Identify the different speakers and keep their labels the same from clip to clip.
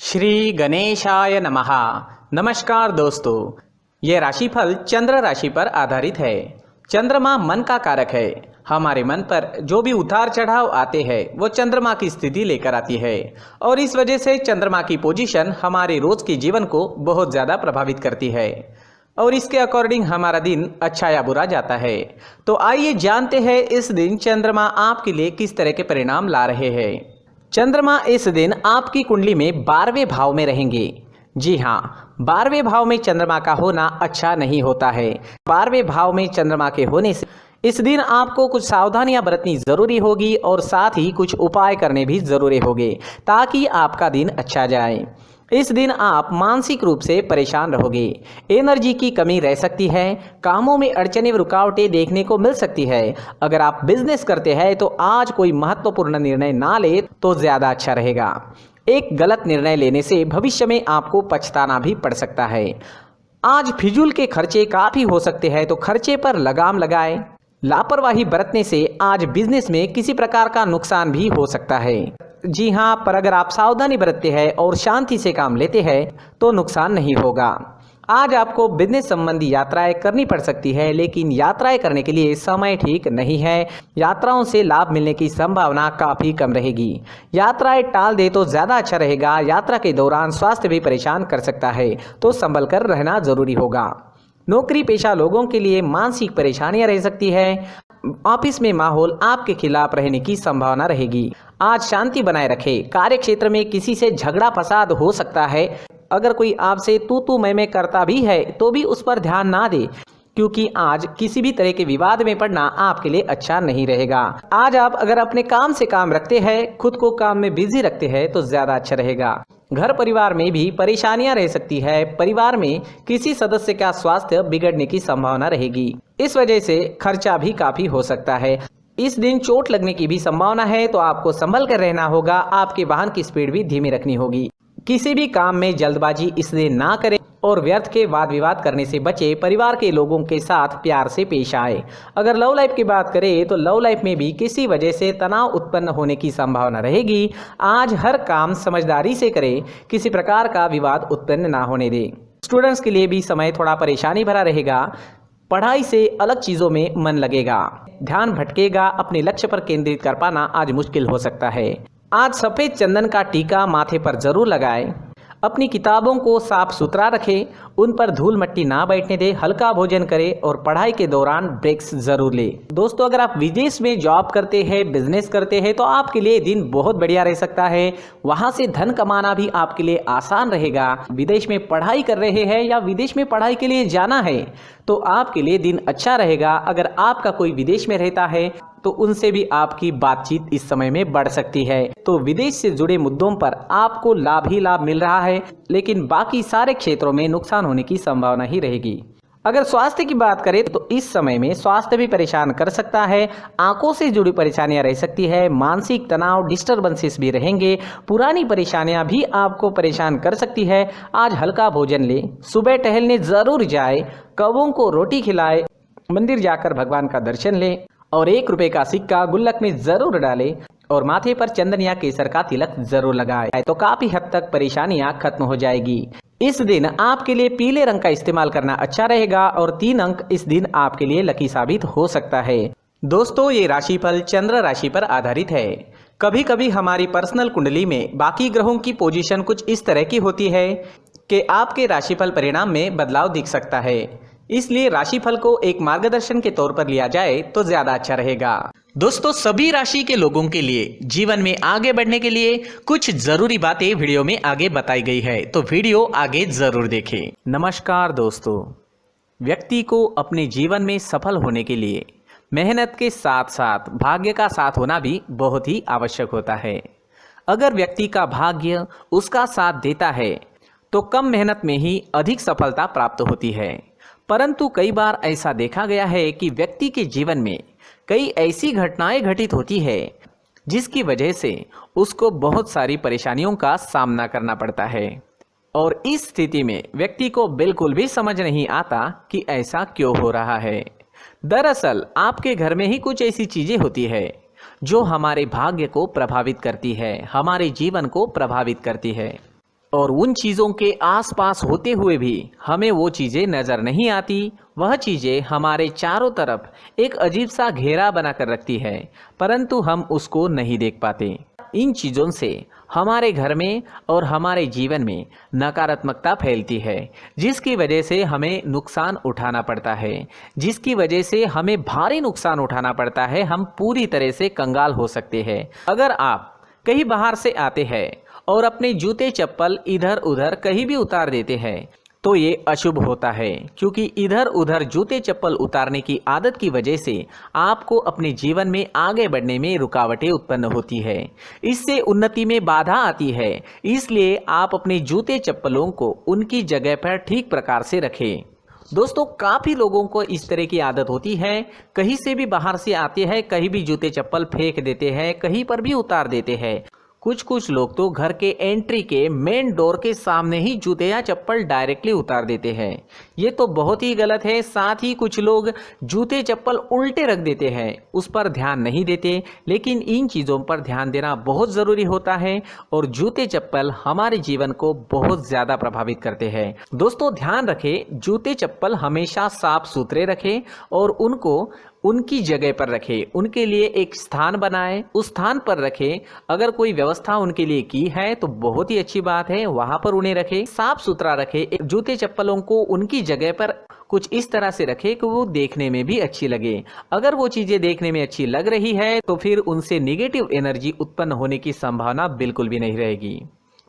Speaker 1: श्री गणेशाय नमः। नमस्कार दोस्तों, ये राशिफल चंद्र राशि पर आधारित है। चंद्रमा मन का कारक है। हमारे मन पर जो भी उतार चढ़ाव आते हैं वो चंद्रमा की स्थिति लेकर आती है और इस वजह से चंद्रमा की पोजीशन हमारे रोज के जीवन को बहुत ज़्यादा प्रभावित करती है और इसके अकॉर्डिंग हमारा दिन अच्छा या बुरा जाता है। तो आइए जानते हैं इस दिन चंद्रमा आपके लिए किस तरह के परिणाम ला रहे हैं। चंद्रमा इस दिन आपकी कुंडली में 12वें भाव में रहेंगे। जी हाँ, 12वें भाव में चंद्रमा का होना अच्छा नहीं होता है। 12वें भाव में चंद्रमा के होने से इस दिन आपको कुछ सावधानियां बरतनी जरूरी होगी और साथ ही कुछ उपाय करने भी जरूरी होंगे ताकि आपका दिन अच्छा जाए। इस दिन आप मानसिक रूप से परेशान रहोगे, एनर्जी की कमी रह सकती है, कामों में अड़चनें व रुकावटें देखने को मिल सकती है। अगर आप बिजनेस करते हैं तो आज कोई महत्वपूर्ण निर्णय ना ले तो ज़्यादा अच्छा रहेगा। एक गलत निर्णय लेने से भविष्य में आपको पछताना भी पड़ सकता है। आज फिजूल के खर्चे काफ़ी हो सकते हैं, तो खर्चे पर लगाम लगाएं। लापरवाही बरतने से आज बिजनेस में किसी प्रकार का नुकसान भी हो सकता है। जी हाँ, पर अगर आप सावधानी बरतते हैं और शांति से काम लेते हैं तो नुकसान नहीं होगा। आज आपको बिजनेस संबंधी यात्राएं करनी पड़ सकती है, लेकिन यात्राएं करने के लिए समय ठीक नहीं है। यात्राओं से लाभ मिलने की संभावना काफ़ी कम रहेगी। यात्राएं टाल दे तो ज़्यादा अच्छा रहेगा। यात्रा के दौरान स्वास्थ्य भी परेशान कर सकता है, तो संभल कर रहना जरूरी होगा। नौकरी पेशा लोगों के लिए मानसिक परेशानियां रह सकती है। ऑफिस में माहौल आपके खिलाफ रहने की संभावना रहेगी। आज शांति बनाए रखें। कार्य क्षेत्र में किसी से झगड़ा फसाद हो सकता है। अगर कोई आपसे तू मैं करता भी है तो भी उस पर ध्यान ना दे, क्योंकि आज किसी भी तरह के विवाद में पड़ना आपके लिए अच्छा नहीं रहेगा। आज आप अगर अपने काम से काम रखते हैं, खुद को काम में बिजी रखते हैं तो ज्यादा अच्छा रहेगा। घर परिवार में भी परेशानियां रह सकती है। परिवार में किसी सदस्य का स्वास्थ्य बिगड़ने की संभावना रहेगी। इस वजह से खर्चा भी काफी हो सकता है। इस दिन चोट लगने की भी संभावना है, तो आपको संभल कर रहना होगा। आपके वाहन की स्पीड भी धीमी रखनी होगी। किसी भी काम में जल्दबाजी इस दिन ना करें और व्यर्थ के वाद विवाद करने से बचे। परिवार के लोगों के साथ प्यार से पेश आए। अगर लव लाइफ की बात करें तो लव लाइफ में भी किसी वजह से तनाव उत्पन्न होने की संभावना रहेगी। आज हर काम समझदारी से करें, किसी प्रकार का विवाद उत्पन्न ना होने दें। स्टूडेंट्स के लिए भी समय थोड़ा परेशानी भरा रहेगा। पढ़ाई से अलग चीज़ों में मन लगेगा, ध्यान भटकेगा। अपने लक्ष्य पर केंद्रित कर पाना आज मुश्किल हो सकता है। आज सफ़ेद चंदन का टीका माथे पर जरूर लगाएं। अपनी किताबों को साफ सुथरा रखें, उन पर धूल मिट्टी ना बैठने दें। हल्का भोजन करें और पढ़ाई के दौरान ब्रेक्स जरूर लें। दोस्तों, अगर आप विदेश में जॉब करते हैं, बिजनेस करते हैं तो आपके लिए दिन बहुत बढ़िया रह सकता है। वहां से धन कमाना भी आपके लिए आसान रहेगा। विदेश में पढ़ाई कर रहे हैं या विदेश में पढ़ाई के लिए जाना है तो आपके लिए दिन अच्छा रहेगा। अगर आपका कोई विदेश में रहता है तो उनसे भी आपकी बातचीत इस समय में बढ़ सकती है। तो विदेश से जुड़े मुद्दों पर आपको लाभ ही लाभ मिल रहा है, लेकिन बाकी सारे क्षेत्रों में नुकसान होने की संभावना ही रहेगी। अगर स्वास्थ्य की बात करें तो इस समय में स्वास्थ्य भी परेशान कर सकता है। आंखों से जुड़ी परेशानियां रह सकती है। मानसिक तनाव, डिस्टर्बेंसेस भी रहेंगे। पुरानी परेशानियां भी आपको परेशान कर सकती है। आज हल्का भोजन ले, सुबह टहलने जरूर जाए, कौवों को रोटी खिलाए, मंदिर जाकर भगवान का दर्शन लें और 1 रुपए का सिक्का गुल्लक में जरूर डालें और माथे पर चंदन या केसर का तिलक जरूर लगाएं, तो काफी हद तक परेशानियां खत्म हो जाएगी। इस दिन आपके लिए पीले रंग का इस्तेमाल करना अच्छा रहेगा और 3 अंक इस दिन आपके लिए लकी साबित हो सकता है। दोस्तों, ये राशिफल चंद्र राशि पर आधारित है। कभी कभी हमारी पर्सनल कुंडली में बाकी ग्रहों की पोजीशन कुछ इस तरह की होती है कि आपके राशिफल परिणाम में बदलाव दिख सकता है। इसलिए राशिफल को एक मार्गदर्शन के तौर पर लिया जाए तो ज्यादा अच्छा रहेगा। दोस्तों, सभी राशि के लोगों के लिए जीवन में आगे बढ़ने के लिए कुछ जरूरी बातें वीडियो में आगे बताई गई है, तो वीडियो आगे जरूर देखें। नमस्कार दोस्तों, व्यक्ति को अपने जीवन में सफल होने के लिए मेहनत के साथ साथ भाग्य का साथ होना भी बहुत ही आवश्यक होता है। अगर व्यक्ति का भाग्य उसका साथ देता है तो कम मेहनत में ही अधिक सफलता प्राप्त होती है। परंतु कई बार ऐसा देखा गया है कि व्यक्ति के जीवन में कई ऐसी घटनाएं घटित होती है जिसकी वजह से उसको बहुत सारी परेशानियों का सामना करना पड़ता है और इस स्थिति में व्यक्ति को बिल्कुल भी समझ नहीं आता कि ऐसा क्यों हो रहा है। दरअसल आपके घर में ही कुछ ऐसी चीजें होती है जो हमारे भाग्य को प्रभावित करती है, हमारे जीवन को प्रभावित करती है। और उन चीज़ों के आसपास होते हुए भी हमें वो चीज़ें नज़र नहीं आती। वह चीज़ें हमारे चारों तरफ एक अजीब सा घेरा बनाकर रखती है, परंतु हम उसको नहीं देख पाते। इन चीज़ों से हमारे घर में और हमारे जीवन में नकारात्मकता फैलती है, जिसकी वजह से हमें नुकसान उठाना पड़ता है, जिसकी वजह से हमें भारी नुकसान उठाना पड़ता है। हम पूरी तरह से कंगाल हो सकते हैं। अगर आप कहीं बाहर से आते हैं और अपने जूते चप्पल इधर उधर कहीं भी उतार देते हैं तो ये अशुभ होता है, क्योंकि इधर उधर जूते चप्पल उतारने की आदत की वजह से आपको अपने जीवन में आगे बढ़ने में रुकावटें उत्पन्न होती है। इससे उन्नति में बाधा आती है। इसलिए आप अपने जूते चप्पलों को उनकी जगह पर ठीक प्रकार से रखें। दोस्तों, काफ़ी लोगों को इस तरह की आदत होती है, कहीं से भी बाहर से आते हैं, कहीं भी जूते चप्पल फेंक देते हैं, कहीं पर भी उतार देते हैं। कुछ लोग तो घर के एंट्री के मेन डोर के सामने ही जूते या चप्पल डायरेक्टली उतार देते हैं। ये तो बहुत ही गलत है। साथ ही कुछ लोग जूते चप्पल उल्टे रख देते हैं, उस पर ध्यान नहीं देते। लेकिन इन चीज़ों पर ध्यान देना बहुत ज़रूरी होता है और जूते चप्पल हमारे जीवन को बहुत ज़्यादा प्रभावित करते हैं। दोस्तों, ध्यान रखें, जूते चप्पल हमेशा साफ सुथरे रखें और उनको उनकी जगह पर रखें। उनके लिए एक स्थान बनाएं, उस स्थान पर रखें। अगर कोई व्यवस्था उनके लिए की है तो बहुत ही अच्छी बात है, वहां पर उन्हें रखें, साफ सुथरा रखें। जूते चप्पलों को उनकी जगह पर कुछ इस तरह से रखें कि वो देखने में भी अच्छी लगे। अगर वो चीज़ें देखने में अच्छी लग रही है तो फिर उनसे निगेटिव एनर्जी उत्पन्न होने की संभावना बिल्कुल भी नहीं रहेगी।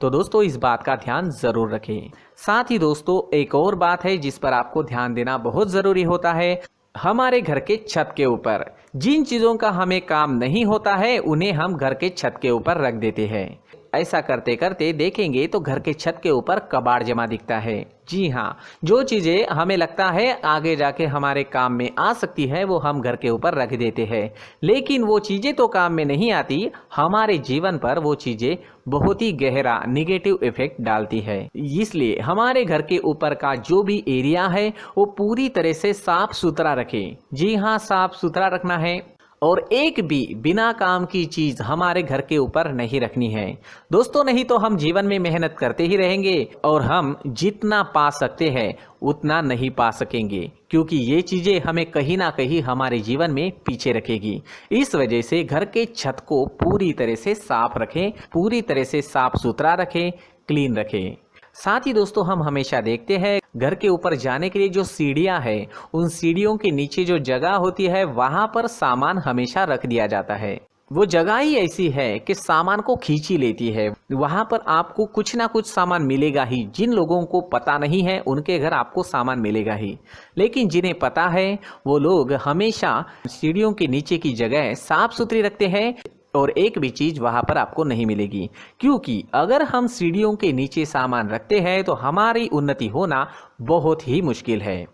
Speaker 1: तो दोस्तों, इस बात का ध्यान ज़रूर रखें। साथ ही दोस्तों, एक और बात है जिस पर आपको ध्यान देना बहुत ज़रूरी होता है। हमारे घर के छत के ऊपर जिन चीज़ों का हमें काम नहीं होता है उन्हें हम घर के छत के ऊपर रख देते हैं। ऐसा करते करते देखेंगे तो घर के छत के ऊपर कबाड़ जमा दिखता है। जी हाँ, जो चीज़ें हमें लगता है आगे जाके हमारे काम में आ सकती है वो हम घर के ऊपर रख देते हैं, लेकिन वो चीज़ें तो काम में नहीं आती। हमारे जीवन पर वो चीज़ें बहुत ही गहरा निगेटिव इफेक्ट डालती है। इसलिए हमारे घर के ऊपर का जो भी एरिया है वो पूरी तरह से साफ सुथरा रखें। जी हाँ, साफ सुथरा रखना है और एक भी बिना काम की चीज हमारे घर के ऊपर नहीं रखनी है। दोस्तों, नहीं तो हम जीवन में मेहनत करते ही रहेंगे और हम जितना पा सकते हैं उतना नहीं पा सकेंगे, क्योंकि ये चीजें हमें कहीं ना कहीं हमारे जीवन में पीछे रखेगी। इस वजह से घर के छत को पूरी तरह से साफ रखें, पूरी तरह से साफ सुथरा रखें, क्लीन रखें। साथ ही दोस्तों, हम हमेशा देखते हैं घर के ऊपर जाने के लिए जो सीढ़ियां हैं, उन सीढ़ियों के नीचे जो जगह होती है वहां पर सामान हमेशा रख दिया जाता है। वो जगह ही ऐसी है कि सामान को खींची लेती है। वहां पर आपको कुछ ना कुछ सामान मिलेगा ही। जिन लोगों को पता नहीं है उनके घर आपको सामान मिलेगा ही, लेकिन जिन्हें पता है वो लोग हमेशा सीढ़ियों के नीचे की जगह साफ सुथरी रखते हैं और एक भी चीज वहां पर आपको नहीं मिलेगी। क्योंकि अगर हम सीढ़ियों के नीचे सामान रखते हैं तो हमारी उन्नति होना बहुत ही मुश्किल है।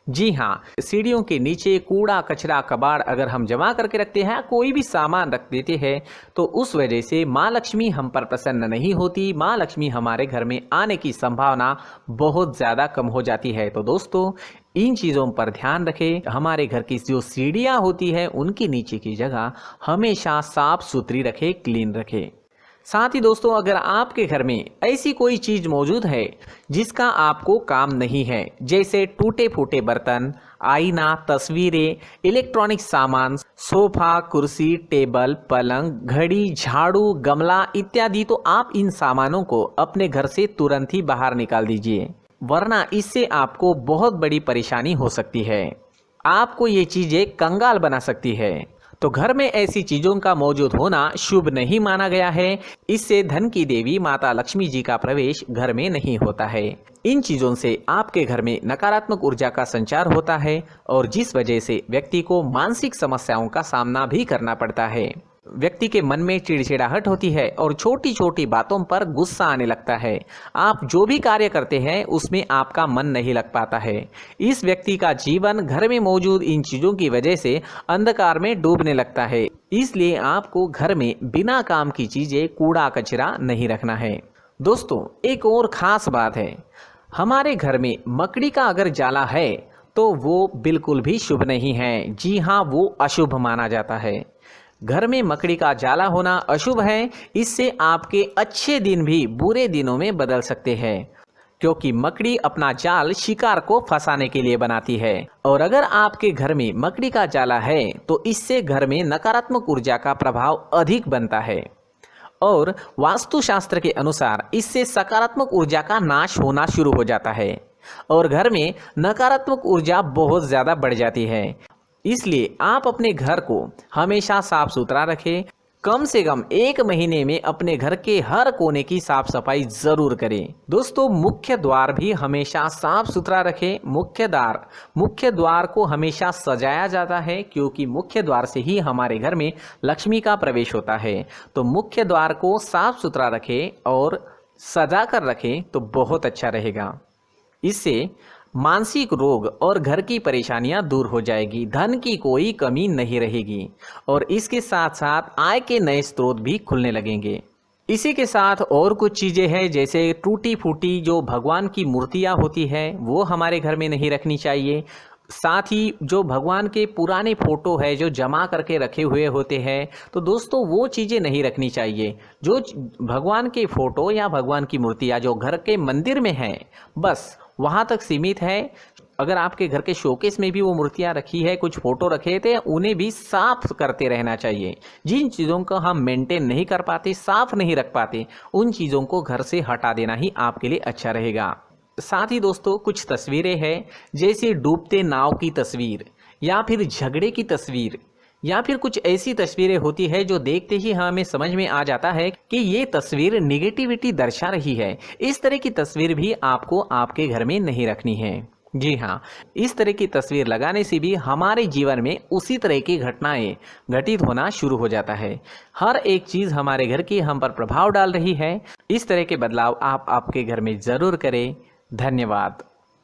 Speaker 1: जी हाँ, सीढ़ियों के नीचे कूड़ा कचरा कबाड़ अगर हम जमा करके रखते हैं, कोई भी सामान रख देते हैं, तो उस वजह से माँ लक्ष्मी हम पर प्रसन्न नहीं होती। माँ लक्ष्मी हमारे घर में आने की संभावना बहुत ज़्यादा कम हो जाती है। तो दोस्तों, इन चीज़ों पर ध्यान रखें। हमारे घर की जो सीढ़ियाँ होती है उनके नीचे की जगह हमेशा साफ सुथरी रखें, क्लीन रखें। साथ ही दोस्तों, अगर आपके घर में ऐसी कोई चीज़ मौजूद है जिसका आपको काम नहीं है, जैसे टूटे फूटे बर्तन, आईना, तस्वीरें, इलेक्ट्रॉनिक सामान, सोफा, कुर्सी, टेबल, पलंग, घड़ी, झाड़ू, गमला इत्यादि, तो आप इन सामानों को अपने घर से तुरंत ही बाहर निकाल दीजिए, वरना इससे आपको बहुत बड़ी परेशानी हो सकती है। आपको ये चीज़ें कंगाल बना सकती है। तो घर में ऐसी चीजों का मौजूद होना शुभ नहीं माना गया है। इससे धन की देवी माता लक्ष्मी जी का प्रवेश घर में नहीं होता है। इन चीजों से आपके घर में नकारात्मक ऊर्जा का संचार होता है और जिस वजह से व्यक्ति को मानसिक समस्याओं का सामना भी करना पड़ता है। व्यक्ति के मन में चिड़चिड़ाहट होती है और छोटी छोटी बातों पर गुस्सा आने लगता है। आप जो भी कार्य करते हैं उसमें आपका मन नहीं लग पाता है। इस व्यक्ति का जीवन घर में मौजूद इन चीज़ों की वजह से अंधकार में डूबने लगता है। इसलिए आपको घर में बिना काम की चीज़ें, कूड़ा कचरा नहीं रखना है। दोस्तों, एक और ख़ास बात है, हमारे घर में मकड़ी का अगर जाला है तो वो बिल्कुल भी शुभ नहीं है। जी हाँ, वो अशुभ माना जाता है। घर में मकड़ी का जाला होना अशुभ है। इससे आपके अच्छे दिन भी बुरे दिनों में बदल सकते हैं, क्योंकि मकड़ी अपना जाल शिकार को फंसाने के लिए बनाती है। और अगर आपके घर में मकड़ी का जाला है तो इससे घर में नकारात्मक ऊर्जा का प्रभाव अधिक बनता है और वास्तुशास्त्र के अनुसार इससे सकारात्मक ऊर्जा का नाश होना शुरू हो जाता है और घर में नकारात्मक ऊर्जा बहुत ज़्यादा बढ़ जाती है। इसलिए आप अपने घर को हमेशा साफ सुथरा रखें। कम से कम 1 महीने में अपने घर के हर कोने की साफ सफाई जरूर करें। दोस्तों, मुख्य द्वार भी हमेशा साफ सुथरा रखें। मुख्य द्वार को हमेशा सजाया जाता है, क्योंकि मुख्य द्वार से ही हमारे घर में लक्ष्मी का प्रवेश होता है। तो मुख्य द्वार को साफ सुथरा रखें और सजा कर रखें तो बहुत अच्छा रहेगा। इससे मानसिक रोग और घर की परेशानियां दूर हो जाएगी, धन की कोई कमी नहीं रहेगी और इसके साथ साथ आय के नए स्रोत भी खुलने लगेंगे। इसी के साथ और कुछ चीज़ें हैं, जैसे टूटी फूटी जो भगवान की मूर्तियां होती है वो हमारे घर में नहीं रखनी चाहिए। साथ ही जो भगवान के पुराने फोटो है जो जमा करके रखे हुए होते हैं, तो दोस्तों वो चीज़ें नहीं रखनी चाहिए। जो भगवान के फोटो या भगवान की मूर्तियाँ जो घर के मंदिर में हैं, बस वहाँ तक सीमित है। अगर आपके घर के शोकेस में भी वो मूर्तियाँ रखी है, कुछ फोटो रखे थे, उन्हें भी साफ करते रहना चाहिए। जिन चीज़ों को हम मेंटेन नहीं कर पाते, साफ नहीं रख पाते, उन चीज़ों को घर से हटा देना ही आपके लिए अच्छा रहेगा। साथ ही दोस्तों, कुछ तस्वीरें हैं, जैसे डूबते नाव की तस्वीर या फिर झगड़े की तस्वीर या फिर कुछ ऐसी तस्वीरें होती है जो देखते ही हमें समझ में आ जाता है कि ये तस्वीर निगेटिविटी दर्शा रही है। इस तरह की तस्वीर भी आपको आपके घर में नहीं रखनी है। जी हाँ, इस तरह की तस्वीर लगाने से भी हमारे जीवन में उसी तरह की घटनाएं घटित होना शुरू हो जाता है। हर एक चीज़ हमारे घर की हम पर प्रभाव डाल रही है। इस तरह के बदलाव आप आपके घर में ज़रूर करें। धन्यवाद।